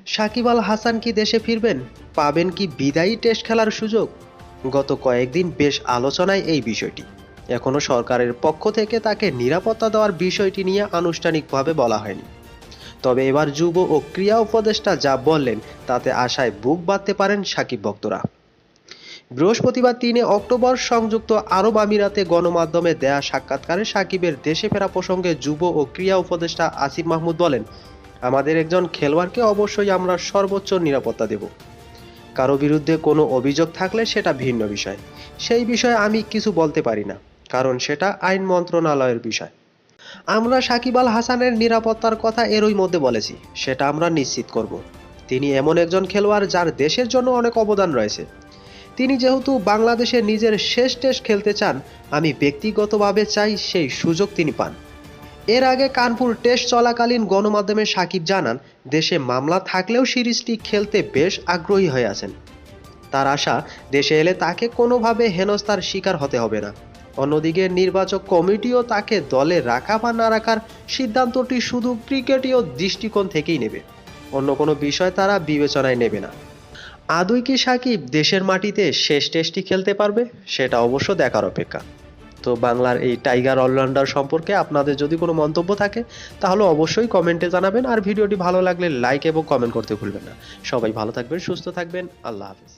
সাকিব আল হাসান কি দেশে ফিরবেন? পাবেন কি বিদায়ী টেস্ট খেলার সুযোগ? গত কয়েকদিন বেশ আলোচনায় এই বিষয়টি। এখনো সরকারের পক্ষ থেকে তাকে নিরাপত্তা দেওয়ার বিষয়টি নিয়ে আনুষ্ঠানিকভাবে বলা হয়নি। তবে এবার যুব ও ক্রীড়া উপদেষ্টা যা বললেন তাতে আশায় বুক বাঁধতে পারেন সাকিব ভক্তরা। বৃহস্পতিবার ৩ অক্টোবর সংযুক্ত আরব আমিরাতে গণমাধ্যমে দেয়া সাক্ষাৎকারে সাকিবের দেশে ফেরা প্রসঙ্গে যুব ও ক্রীড়া উপদেষ্টা আসিফ মাহমুদ বলেন, আমাদের একজন খেলোয়াড়কে অবশ্যই আমরা সর্বোচ্চ নিরাপত্তা দেব। কারো বিরুদ্ধে কোনো অভিযোগ থাকলে সেটা ভিন্ন বিষয়। সেই বিষয়ে আমি কিছু বলতে পারি না, কারণ সেটা আইন মন্ত্রণালয়ের বিষয়। আমরা সাকিব আল হাসানের নিরাপত্তার কথা এরই মধ্যে বলেছি, সেটা আমরা নিশ্চিত করব। তিনি এমন একজন খেলোয়াড় যার দেশের জন্য অনেক অবদান রয়েছে। তিনি যেহেতু বাংলাদেশে নিজের শেষ টেস্ট খেলতে চান, আমি ব্যক্তিগতভাবে চাই সেই সুযোগ তিনি পান। এর আগে কানপুর টেস্ট চলাকালীন গণমাধ্যমে সাকিব জানান, দেশে মামলা থাকলেও সিরিজটি খেলতে বেশ আগ্রহী হয়ে আছেন। তার আশা, দেশে এলে তাকে কোনোভাবে হেনস্থার শিকার হতে হবে না। অন্যদিকে নির্বাচক কমিটিও তাকে দলে রাখা বা না রাখার সিদ্ধান্তটি শুধু ক্রিকেটীয় দৃষ্টিকোণ থেকেই নেবে, অন্য কোনো বিষয় তারা বিবেচনায় নেবে না। আদৌ কি সাকিব দেশের মাটিতে শেষ টেস্টটি খেলতে পারবে, সেটা অবশ্য দেখার অপেক্ষা। তো বাংলার এই টাইগার অলরাউন্ডার সম্পর্কে আপনাদের যদি কোনো মন্তব্য থাকে তাহলে অবশ্যই কমেন্টে জানাবেন, আর ভিডিওটি ভালো লাগলে লাইক এবং কমেন্ট করতে ভুলবেন না। সবাই ভালো থাকবেন, সুস্থ থাকবেন, আল্লাহ হাফেজ।